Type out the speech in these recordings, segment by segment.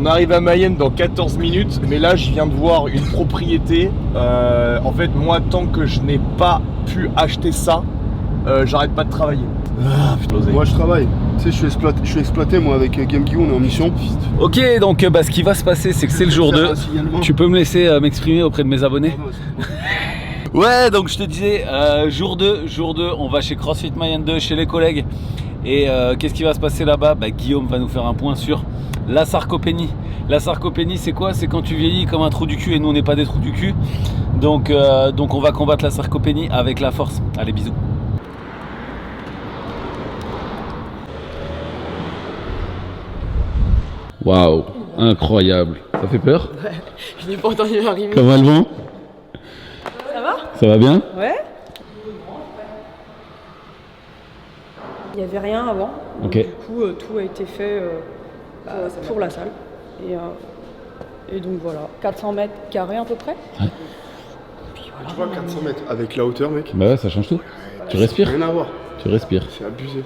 On arrive à Mayenne dans 14 minutes, mais là je viens de voir une propriété. En fait, moi, tant que je n'ai pas pu acheter ça, j'arrête pas de travailler. Ah, putain, moi je travaille. Tu sais, je suis exploité moi avec Game Gear, on est en mission. Ok, donc ce qui va se passer, c'est que c'est le jour 2. Tu peux me laisser m'exprimer auprès de mes abonnés? Ouais, donc je te disais, jour 2, on va chez CrossFit Mayenne 2, chez les collègues. Et qu'est-ce qui va se passer là-bas? Guillaume va nous faire un point sur la sarcopénie. La sarcopénie, c'est quoi? C'est quand tu vieillis comme un trou du cul, et nous on n'est pas des trous du cul. Donc on va combattre la sarcopénie avec la force. Allez, bisous. Waouh, incroyable. Ça fait peur? Ouais, je n'ai pas entendu arriver. Comment elles vont? Ça va? Ça va bien? Ouais. Il n'y avait rien avant. Donc, Ok. du coup, tout a été fait pour la salle. Et donc voilà, 400 mètres carrés à peu près. Ouais. Puis voilà. Tu vois, 400 mètres avec la hauteur, mec. Bah ouais, ça change tout. Tu respires? Rien à voir. Tu respires. C'est abusé.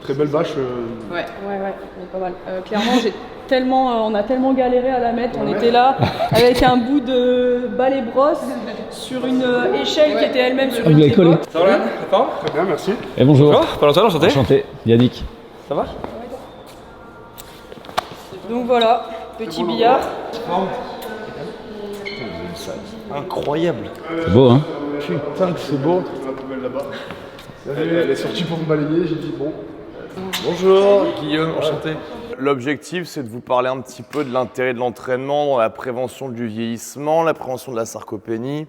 Très belle bâche. Ouais, elle est pas mal. Clairement, on a tellement galéré à la mettre. On était là avec un bout de balai brosse sur une échelle qui était elle-même sur Vous une l'avez collé? décote. Ça va, la forme? Très bien, merci. Et bonjour. Bonjour, Valentin, enchanté. Enchanté, Yannick. Ça va? Donc voilà, petit billard. Incroyable. C'est beau, hein? Putain que c'est beau. La poubelle là-bas. Elle est sortie pour me balayer, j'ai dit bon. Bonjour Guillaume, enchanté. L'objectif, c'est de vous parler un petit peu de l'intérêt de l'entraînement dans la prévention du vieillissement, la prévention de la sarcopénie,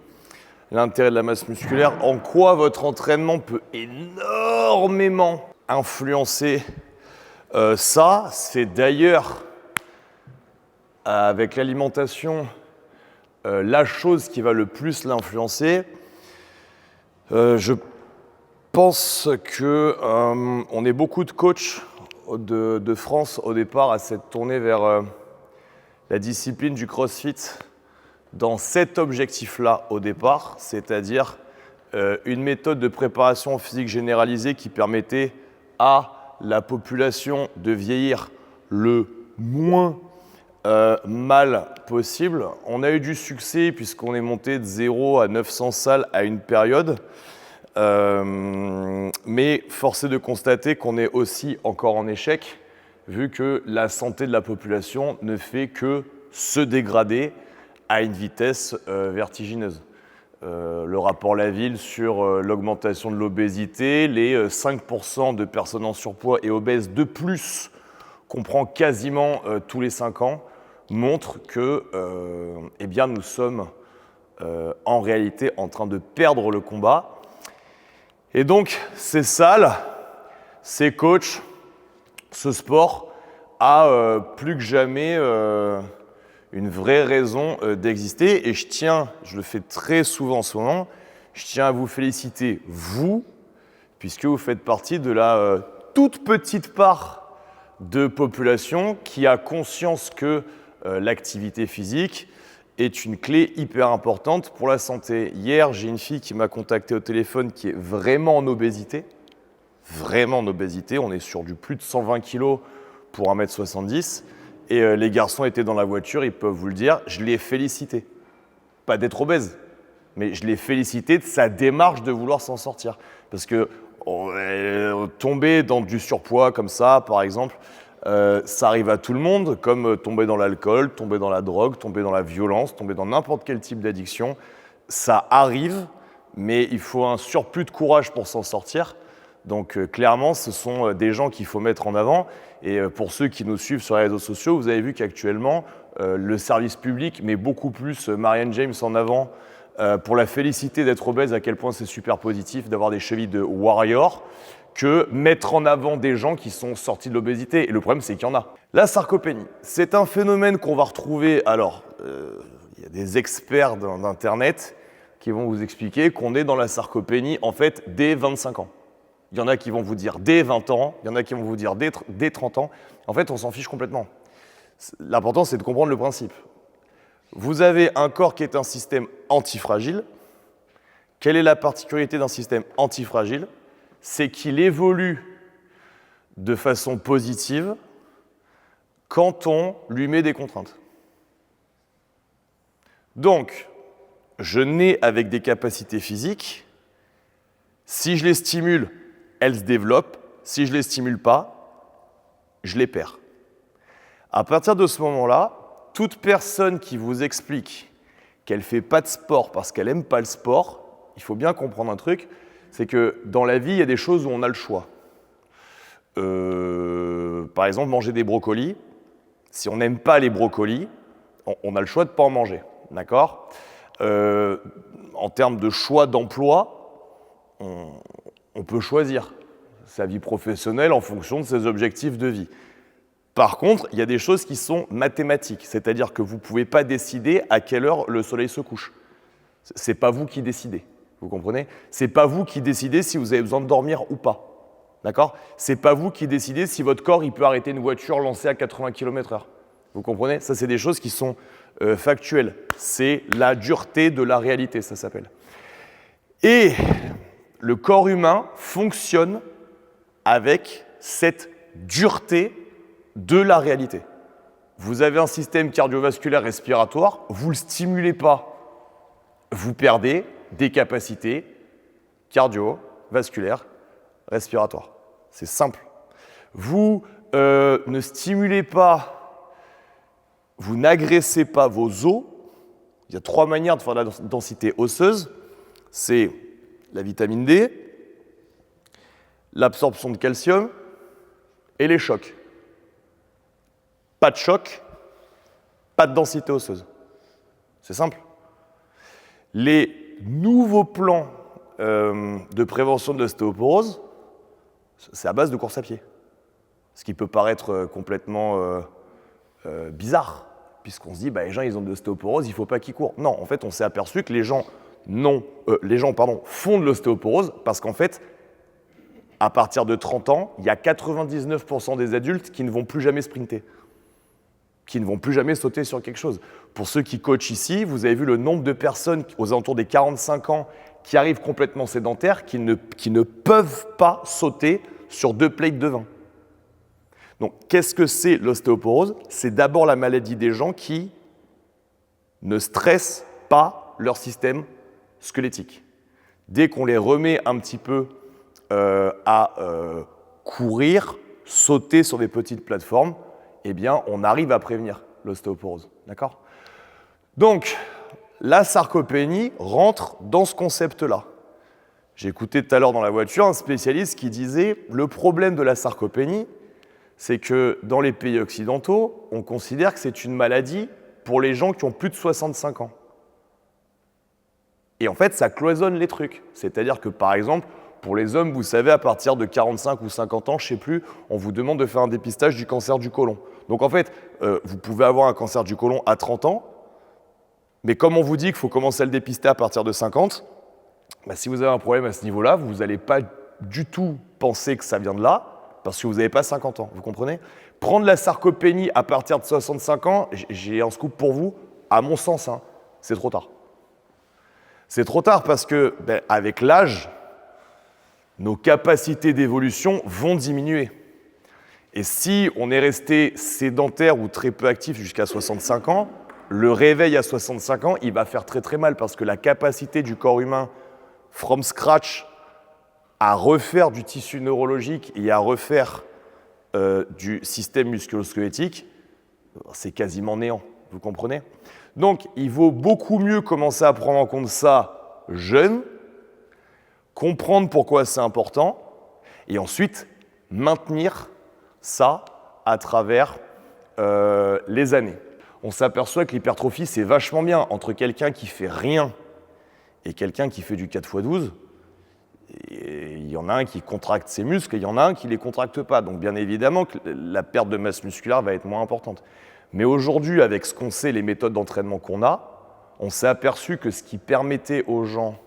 l'intérêt de la masse musculaire, en quoi votre entraînement peut énormément influencer ça. C'est d'ailleurs, avec l'alimentation, la chose qui va le plus l'influencer. Je pense que on est beaucoup de coachs de France au départ à s'être tournés vers la discipline du CrossFit dans cet objectif-là au départ, c'est-à-dire une méthode de préparation physique généralisée qui permettait à la population de vieillir le moins mal possible. On a eu du succès puisqu'on est monté de 0 à 900 salles à une période. Mais force est de constater qu'on est aussi encore en échec, vu que la santé de la population ne fait que se dégrader à une vitesse vertigineuse. Le rapport Laville sur l'augmentation de l'obésité, les 5% de personnes en surpoids et obèses de plus qu'on prend quasiment tous les 5 ans, montre que eh bien, nous sommes en réalité en train de perdre le combat. Et donc, ces salles, ces coachs, ce sport a plus que jamais une vraie raison d'exister. Et je le fais très souvent en ce moment, je tiens à vous féliciter, vous, puisque vous faites partie de la toute petite part de population qui a conscience que l'activité physique est une clé hyper importante pour la santé. Hier, j'ai une fille qui m'a contacté au téléphone qui est vraiment en obésité. Vraiment en obésité. On est sur du plus de 120 kg pour 1m70. Et les garçons étaient dans la voiture, ils peuvent vous le dire. Je l'ai félicité. Pas d'être obèse, mais je l'ai félicité de sa démarche de vouloir s'en sortir. Parce que tomber dans du surpoids comme ça, par exemple, ça arrive à tout le monde, comme tomber dans l'alcool, tomber dans la drogue, tomber dans la violence, tomber dans n'importe quel type d'addiction. Ça arrive, mais il faut un surplus de courage pour s'en sortir. Donc clairement, ce sont des gens qu'il faut mettre en avant. Et pour ceux qui nous suivent sur les réseaux sociaux, vous avez vu qu'actuellement, le service public met beaucoup plus Marianne James en avant pour la féliciter d'être obèse, à quel point c'est super positif d'avoir des chevilles de warrior, que mettre en avant des gens qui sont sortis de l'obésité. Et le problème, c'est qu'il y en a. La sarcopénie, c'est un phénomène qu'on va retrouver. Alors, il y a des experts d'Internet qui vont vous expliquer qu'on est dans la sarcopénie, en fait, dès 25 ans. Il y en a qui vont vous dire dès 20 ans, il y en a qui vont vous dire dès 30 ans. En fait, on s'en fiche complètement. L'important, c'est de comprendre le principe. Vous avez un corps qui est un système antifragile. Quelle est la particularité d'un système antifragile ? C'est qu'il évolue de façon positive quand on lui met des contraintes. Donc, je nais avec des capacités physiques. Si je les stimule, elles se développent. Si je ne les stimule pas, je les perds. À partir de ce moment-là, toute personne qui vous explique qu'elle ne fait pas de sport parce qu'elle n'aime pas le sport, il faut bien comprendre un truc, c'est que dans la vie, il y a des choses où on a le choix. Par exemple, manger des brocolis. Si on n'aime pas les brocolis, on a le choix de ne pas en manger. D'accord ? En termes de choix d'emploi, on peut choisir sa vie professionnelle en fonction de ses objectifs de vie. Par contre, il y a des choses qui sont mathématiques, c'est-à-dire que vous ne pouvez pas décider à quelle heure le soleil se couche. Ce n'est pas vous qui décidez, vous comprenez ? Ce n'est pas vous qui décidez si vous avez besoin de dormir ou pas. D'accord ? Ce n'est pas vous qui décidez si votre corps il peut arrêter une voiture lancée à 80 km/h. Vous comprenez ? Ça, c'est des choses qui sont factuelles. C'est la dureté de la réalité, ça s'appelle. Et le corps humain fonctionne avec cette dureté de la réalité. Vous avez un système cardiovasculaire respiratoire, vous ne le stimulez pas, vous perdez des capacités cardiovasculaires respiratoires. C'est simple. Vous ne stimulez pas, vous n'agressez pas vos os. Il y a 3 manières de faire la densité osseuse. C'est la vitamine D, l'absorption de calcium et les chocs. Pas de choc, pas de densité osseuse. C'est simple. Les nouveaux plans de prévention de l'ostéoporose, c'est à base de course à pied. Ce qui peut paraître complètement bizarre, puisqu'on se dit, les gens ils ont de l'ostéoporose, il ne faut pas qu'ils courent. Non, en fait, on s'est aperçu que les gens font de l'ostéoporose parce qu'en fait, à partir de 30 ans, il y a 99% des adultes qui ne vont plus jamais sprinter, qui ne vont plus jamais sauter sur quelque chose. Pour ceux qui coachent ici, vous avez vu le nombre de personnes aux alentours des 45 ans qui arrivent complètement sédentaires, qui ne peuvent pas sauter sur 2 plates de vin. Donc, qu'est-ce que c'est l'ostéoporose ? C'est d'abord la maladie des gens qui ne stressent pas leur système squelettique. Dès qu'on les remet un petit peu à courir, sauter sur des petites plateformes, eh bien, on arrive à prévenir l'ostéoporose. D'accord ? Donc, la sarcopénie rentre dans ce concept-là. J'ai écouté tout à l'heure dans la voiture un spécialiste qui disait « Le problème de la sarcopénie, c'est que dans les pays occidentaux, on considère que c'est une maladie pour les gens qui ont plus de 65 ans. » Et en fait, ça cloisonne les trucs. C'est-à-dire que, par exemple, pour les hommes, vous savez, à partir de 45 ou 50 ans, je ne sais plus, on vous demande de faire un dépistage du cancer du côlon. Donc en fait, vous pouvez avoir un cancer du côlon à 30 ans, mais comme on vous dit qu'il faut commencer à le dépister à partir de 50, si vous avez un problème à ce niveau-là, vous n'allez pas du tout penser que ça vient de là, parce que vous n'avez pas 50 ans, vous comprenez ? Prendre la sarcopénie à partir de 65 ans, j'ai un scoop pour vous, à mon sens, c'est trop tard. C'est trop tard parce que, avec l'âge, nos capacités d'évolution vont diminuer. Et si on est resté sédentaire ou très peu actif jusqu'à 65 ans, le réveil à 65 ans, il va faire très très mal parce que la capacité du corps humain, from scratch, à refaire du tissu neurologique et à refaire du système musculo-squelettique, c'est quasiment néant, vous comprenez ? Donc, il vaut beaucoup mieux commencer à prendre en compte ça jeune, comprendre pourquoi c'est important, et ensuite maintenir ça à travers les années. On s'aperçoit que l'hypertrophie, c'est vachement bien entre quelqu'un qui fait rien et quelqu'un qui fait du 4x12. Et il y en a un qui contracte ses muscles et il y en a un qui ne les contracte pas. Donc bien évidemment que la perte de masse musculaire va être moins importante. Mais aujourd'hui, avec ce qu'on sait, les méthodes d'entraînement qu'on a, on s'est aperçu que ce qui permettait aux gens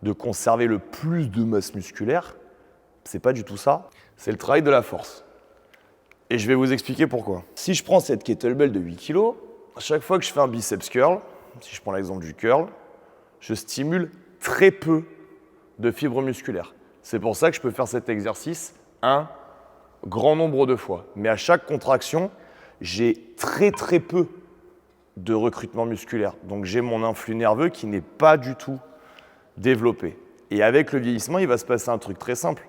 de conserver le plus de masse musculaire, c'est pas du tout ça, c'est le travail de la force. Et je vais vous expliquer pourquoi. Si je prends cette kettlebell de 8 kg, à chaque fois que je fais un biceps curl, si je prends l'exemple du curl, je stimule très peu de fibres musculaires. C'est pour ça que je peux faire cet exercice un grand nombre de fois. Mais à chaque contraction, j'ai très très peu de recrutement musculaire. Donc j'ai mon influx nerveux qui n'est pas du tout développé. Et avec le vieillissement, il va se passer un truc très simple.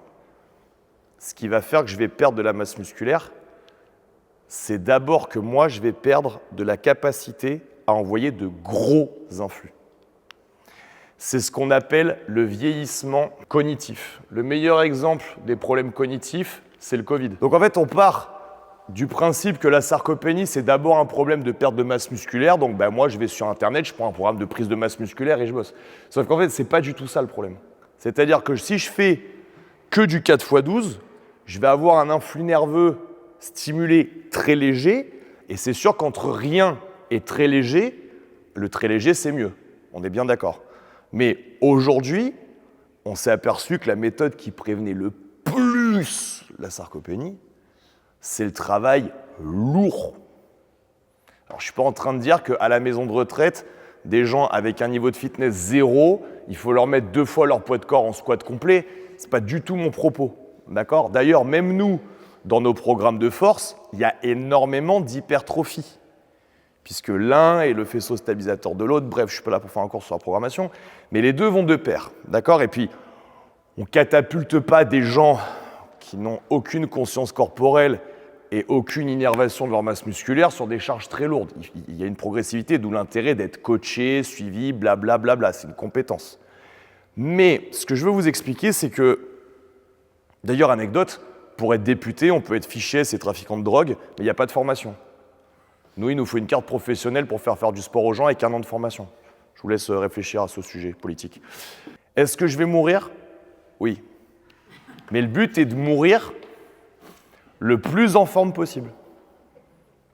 Ce qui va faire que je vais perdre de la masse musculaire, c'est d'abord que moi, je vais perdre de la capacité à envoyer de gros influx. C'est ce qu'on appelle le vieillissement cognitif. Le meilleur exemple des problèmes cognitifs, c'est le Covid. Donc en fait, on part du principe que la sarcopénie, c'est d'abord un problème de perte de masse musculaire. Donc moi, je vais sur Internet, je prends un programme de prise de masse musculaire et je bosse. Sauf qu'en fait, ce n'est pas du tout ça le problème. C'est-à-dire que si je fais que du 4x12, je vais avoir un influx nerveux stimulé très léger. Et c'est sûr qu'entre rien et très léger, le très léger, c'est mieux. On est bien d'accord. Mais aujourd'hui, on s'est aperçu que la méthode qui prévenait le plus la sarcopénie, c'est le travail lourd. Alors, je ne suis pas en train de dire qu'à la maison de retraite, des gens avec un niveau de fitness 0, il faut leur mettre 2 fois leur poids de corps en squat complet. Ce n'est pas du tout mon propos. D'accord ? D'ailleurs, même nous, dans nos programmes de force, il y a énormément d'hypertrophie, puisque l'un est le faisceau stabilisateur de l'autre. Bref, je ne suis pas là pour faire un cours sur la programmation, mais les deux vont de pair. D'accord ? Et puis, on ne catapulte pas des gens qui n'ont aucune conscience corporelle et aucune innervation de leur masse musculaire sur des charges très lourdes. Il y a une progressivité, d'où l'intérêt d'être coaché, suivi, blablabla, c'est une compétence. Mais ce que je veux vous expliquer, c'est que, d'ailleurs, anecdote, pour être député, on peut être fiché, c'est trafiquant de drogue, mais il n'y a pas de formation. Nous, il nous faut une carte professionnelle pour faire du sport aux gens avec 1 an de formation. Je vous laisse réfléchir à ce sujet politique. Est-ce que je vais mourir ? Oui. Mais le but est de mourir le plus en forme possible.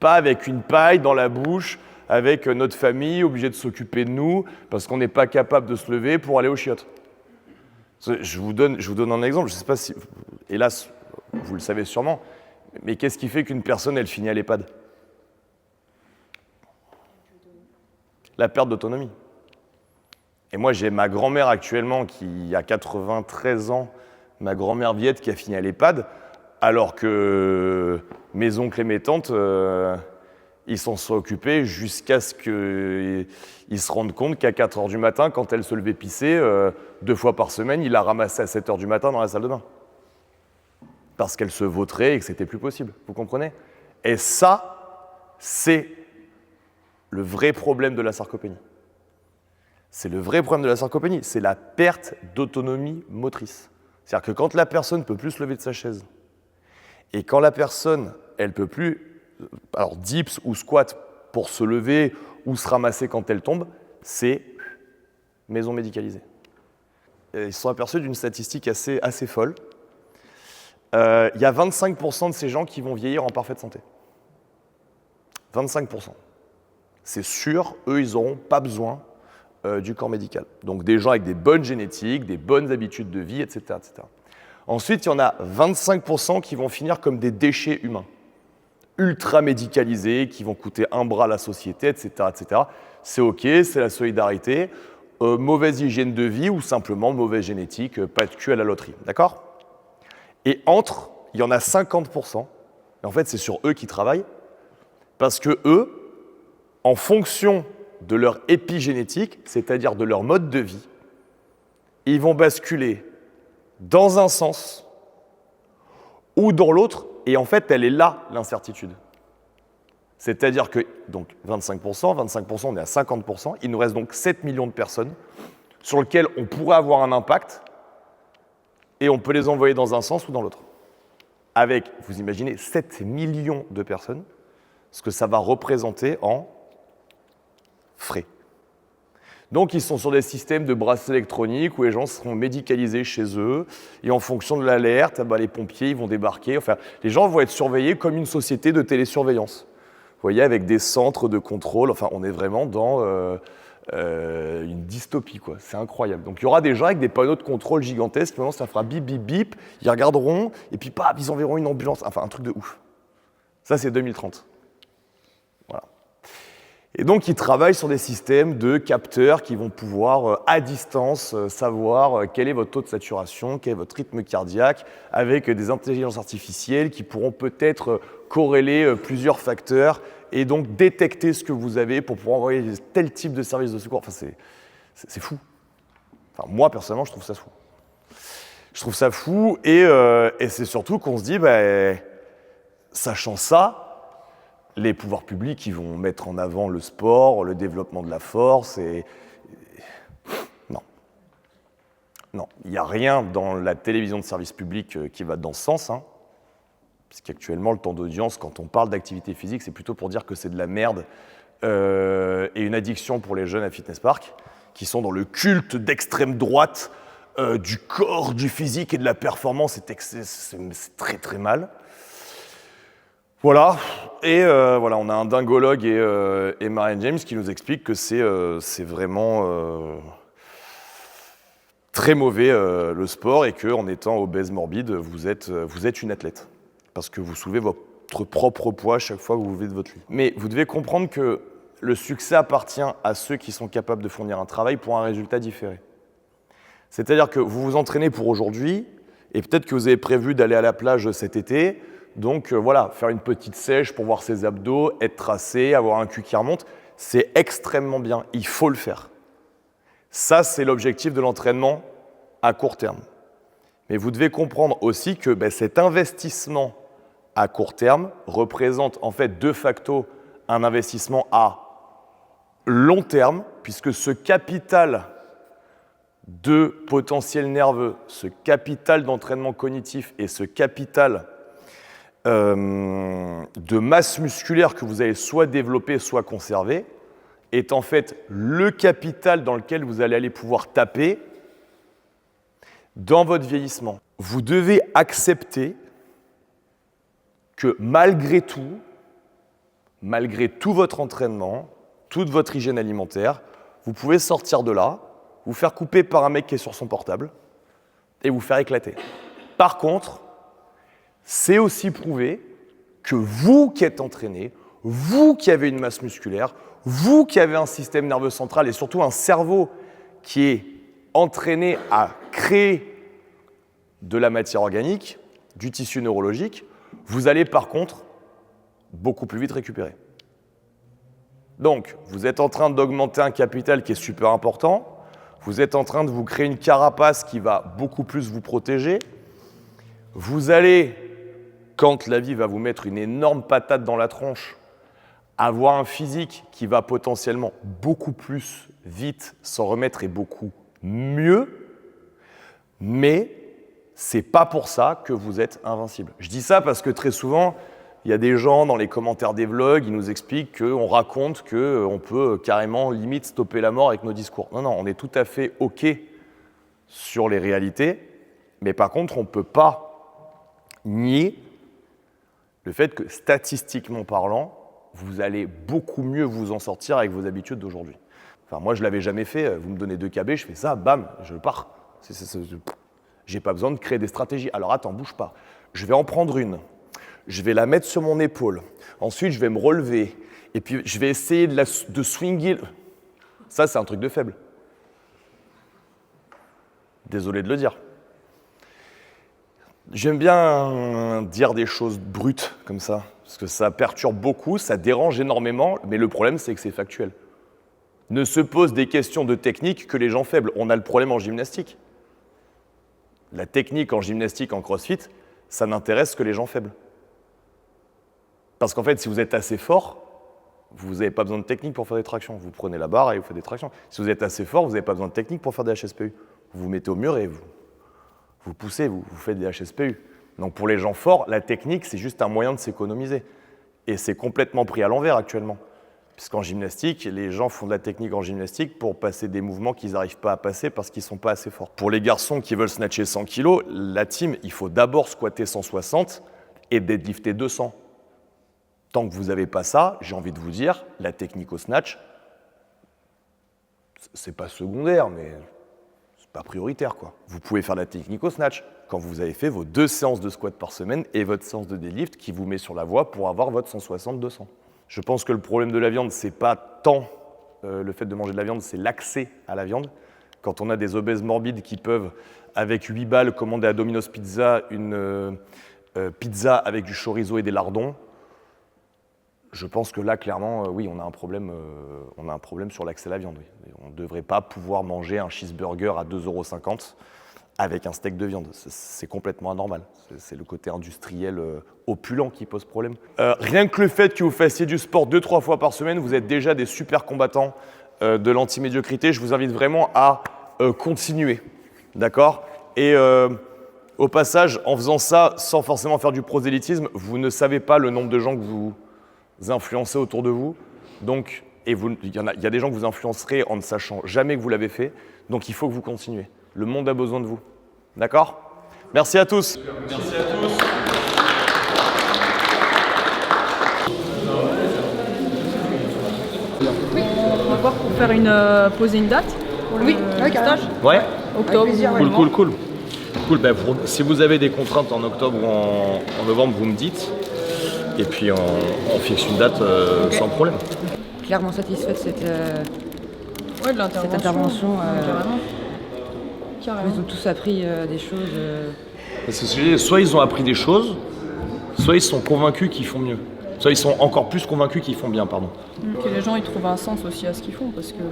Pas avec une paille dans la bouche, avec notre famille obligée de s'occuper de nous parce qu'on n'est pas capable de se lever pour aller aux chiottes. Je vous donne un exemple, je ne sais pas si, hélas, vous le savez sûrement, mais qu'est-ce qui fait qu'une personne, elle finit à l'EHPAD ? La perte d'autonomie. Et moi, j'ai ma grand-mère actuellement qui a 93 ans, ma grand-mère Viette qui a fini à l'EHPAD, alors que mes oncles et mes tantes, ils s'en sont occupés jusqu'à ce qu'ils se rendent compte qu'à 4 h du matin, quand elle se levait pisser, 2 fois par semaine, il la ramassait à 7 h du matin dans la salle de bain. Parce qu'elle se vautrait et que c'était plus possible. Vous comprenez ? Et ça, c'est le vrai problème de la sarcopénie. C'est le vrai problème de la sarcopénie, c'est la perte d'autonomie motrice. C'est-à-dire que quand la personne ne peut plus se lever de sa chaise, et quand la personne, elle ne peut plus, alors dips ou squat pour se lever ou se ramasser quand elle tombe, c'est maison médicalisée. Et ils se sont aperçus d'une statistique assez folle. Il y a 25% de ces gens qui vont vieillir en parfaite santé. 25%. C'est sûr, eux, ils n'auront pas besoin du corps médical. Donc des gens avec des bonnes génétiques, des bonnes habitudes de vie, etc., etc. Ensuite, il y en a 25% qui vont finir comme des déchets humains, ultra médicalisés, qui vont coûter un bras à la société, etc., etc. C'est OK, c'est la solidarité, mauvaise hygiène de vie ou simplement mauvaise génétique, pas de cul à la loterie. D'accord ? Et entre, il y en a 50%, et en fait, c'est sur eux qui travaillent, parce que eux, en fonction de leur épigénétique, c'est-à-dire de leur mode de vie, ils vont basculer dans un sens ou dans l'autre, et en fait, elle est là, l'incertitude. C'est-à-dire que, donc 25%, on est à 50%, il nous reste donc 7 millions de personnes sur lesquelles on pourrait avoir un impact, et on peut les envoyer dans un sens ou dans l'autre. Avec, vous imaginez, 7 millions de personnes, ce que ça va représenter en frais. Donc, ils sont sur des systèmes de bracelets électroniques où les gens seront médicalisés chez eux et en fonction de l'alerte, les pompiers ils vont débarquer. Enfin, les gens vont être surveillés comme une société de télésurveillance. Vous voyez, avec des centres de contrôle. Enfin, on est vraiment dans une dystopie, quoi. C'est incroyable. Donc, il y aura des gens avec des panneaux de contrôle gigantesques. Maintenant, ça fera bip, bip, bip. Ils regarderont et puis, paf, ils enverront une ambulance. Enfin, un truc de ouf. Ça, c'est 2030. Voilà. Et donc, ils travaillent sur des systèmes de capteurs qui vont pouvoir, à distance, savoir quel est votre taux de saturation, quel est votre rythme cardiaque, avec des intelligences artificielles qui pourront peut-être corréler plusieurs facteurs et donc détecter ce que vous avez pour pouvoir envoyer tel type de service de secours. Enfin, c'est fou. Enfin, moi, personnellement, je trouve ça fou. Je trouve ça fou et c'est surtout qu'on se dit, sachant ça, les pouvoirs publics, ils vont mettre en avant le sport, le développement de la force et... Non. Non, il n'y a rien dans la télévision de service public qui va dans ce sens, hein. Puisqu'actuellement, le temps d'audience, quand on parle d'activité physique, c'est plutôt pour dire que c'est de la merde et une addiction pour les jeunes à Fitness Park, qui sont dans le culte d'extrême droite, du corps, du physique et de la performance. C'est très très mal. Voilà, et voilà, on a un dingologue et Marianne James qui nous explique que c'est vraiment très mauvais le sport et qu'en étant obèse morbide, vous êtes une athlète parce que vous soulevez votre propre poids chaque fois que vous vous levez de votre lit. Mais vous devez comprendre que le succès appartient à ceux qui sont capables de fournir un travail pour un résultat différé. C'est-à-dire que vous vous entraînez pour aujourd'hui et peut-être que vous avez prévu d'aller à la plage cet été. Donc voilà, faire une petite sèche pour voir ses abdos, être tracé, avoir un cul qui remonte, c'est extrêmement bien, il faut le faire. Ça, c'est l'objectif de l'entraînement à court terme. Mais vous devez comprendre aussi que cet investissement à court terme représente en fait de facto un investissement à long terme, puisque ce capital de potentiel nerveux, ce capital d'entraînement cognitif et ce capital de masse musculaire que vous allez soit développer, soit conserver, est en fait le capital dans lequel vous allez aller pouvoir taper dans votre vieillissement. Vous devez accepter que malgré tout votre entraînement, toute votre hygiène alimentaire, vous pouvez sortir de là, vous faire couper par un mec qui est sur son portable et vous faire éclater. Par contre, c'est aussi prouvé que vous qui êtes entraîné, vous qui avez une masse musculaire, vous qui avez un système nerveux central et surtout un cerveau qui est entraîné à créer de la matière organique, du tissu neurologique, vous allez par contre beaucoup plus vite récupérer. Donc, vous êtes en train d'augmenter un capital qui est super important, vous êtes en train de vous créer une carapace qui va beaucoup plus vous protéger, vous allez, quand la vie va vous mettre une énorme patate dans la tronche, avoir un physique qui va potentiellement beaucoup plus vite s'en remettre et beaucoup mieux, mais c'est pas pour ça que vous êtes invincible. Je dis ça parce que très souvent, il y a des gens dans les commentaires des vlogs, ils nous expliquent qu'on raconte qu'on peut carrément limite stopper la mort avec nos discours. Non, on est tout à fait OK sur les réalités, mais par contre, on ne peut pas nier le fait que statistiquement parlant, vous allez beaucoup mieux vous en sortir avec vos habitudes d'aujourd'hui. Enfin, moi, je ne l'avais jamais fait. Vous me donnez 2 KB, je fais ça, bam, je pars. J'ai pas besoin de créer des stratégies. Alors attends, bouge pas. Je vais en prendre une. Je vais la mettre sur mon épaule. Ensuite, je vais me relever. Et puis, je vais essayer de swinger. Ça, c'est un truc de faible. Désolé de le dire. J'aime bien dire des choses brutes comme ça, parce que ça perturbe beaucoup, ça dérange énormément, mais le problème, c'est que c'est factuel. Ne se pose des questions de technique que les gens faibles. On a le problème en gymnastique. La technique en gymnastique, en crossfit, ça n'intéresse que les gens faibles. Parce qu'en fait, si vous êtes assez fort, vous n'avez pas besoin de technique pour faire des tractions. Vous prenez la barre et vous faites des tractions. Si vous êtes assez fort, vous n'avez pas besoin de technique pour faire des HSPU. Vous vous mettez au mur et vous poussez, vous faites des HSPU. Donc pour les gens forts, la technique, c'est juste un moyen de s'économiser. Et c'est complètement pris à l'envers actuellement. Puisqu'en gymnastique, les gens font de la technique en gymnastique pour passer des mouvements qu'ils n'arrivent pas à passer parce qu'ils ne sont pas assez forts. Pour les garçons qui veulent snatcher 100 kg, la team, il faut d'abord squatter 160 et deadlifter 200. Tant que vous n'avez pas ça, j'ai envie de vous dire, la technique au snatch, c'est pas secondaire, mais c'est pas prioritaire, quoi. Vous pouvez faire la technique au snatch quand vous avez fait vos 2 séances de squat par semaine et votre séance de deadlift qui vous met sur la voie pour avoir votre 160-200. Je pense que le problème de la viande, c'est pas tant le fait de manger de la viande, c'est l'accès à la viande. Quand on a des obèses morbides qui peuvent, avec 8 balles, commander à Domino's Pizza une pizza avec du chorizo et des lardons, je pense que là, clairement, oui, on a un problème sur l'accès à la viande. Oui. On ne devrait pas pouvoir manger un cheeseburger à 2,50 € avec un steak de viande. C'est complètement anormal. C'est le côté industriel opulent qui pose problème. Rien que le fait que vous fassiez du sport 2-3 fois par semaine, vous êtes déjà des super combattants de l'anti-médiocrité. Je vous invite vraiment à continuer, d'accord ? Et au passage, en faisant ça, sans forcément faire du prosélytisme, vous ne savez pas le nombre de gens que vous influencez autour de vous. Donc, il y a des gens que vous influencerez en ne sachant jamais que vous l'avez fait. Donc, il faut que vous continuez. Le monde a besoin de vous. D'accord ? Merci à tous. Merci à tous. On va voir pour faire poser une date pour le stage. Ouais. Octobre. Cool. Ben, si vous avez des contraintes en octobre ou en novembre, vous me dites. Et puis on fixe une date sans problème. Clairement satisfait de de l'intervention. cette intervention. Carrément. Ils ont tous appris des choses. Parce que soit ils ont appris des choses, soit ils sont convaincus qu'ils font mieux. Soit ils sont encore plus convaincus qu'ils font bien, pardon. Que les gens ils trouvent un sens aussi à ce qu'ils font, parce que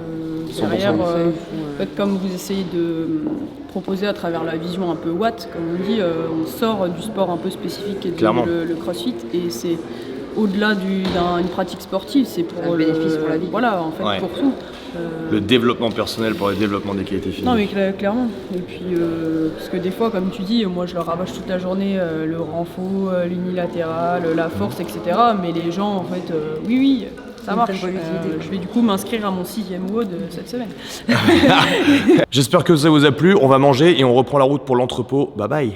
100%. derrière, en fait, comme vous essayez de proposer à travers la vision un peu Watt, comme on dit, on sort du sport un peu spécifique qui est le crossfit, et c'est au-delà d'une pratique sportive, c'est pour un bénéfice pour la vie. Voilà, en fait, pour tout. Le développement personnel pour le développement des qualités physiques. Non mais clairement. Et puis parce que des fois, comme tu dis, moi je leur rabâche toute la journée le renfort, l'unilatéral, la force, etc. Mais les gens, en fait, oui, ça marche. Je vais du coup m'inscrire à mon 6e WOD cette semaine. J'espère que ça vous a plu. On va manger et on reprend la route pour l'entrepôt. Bye bye.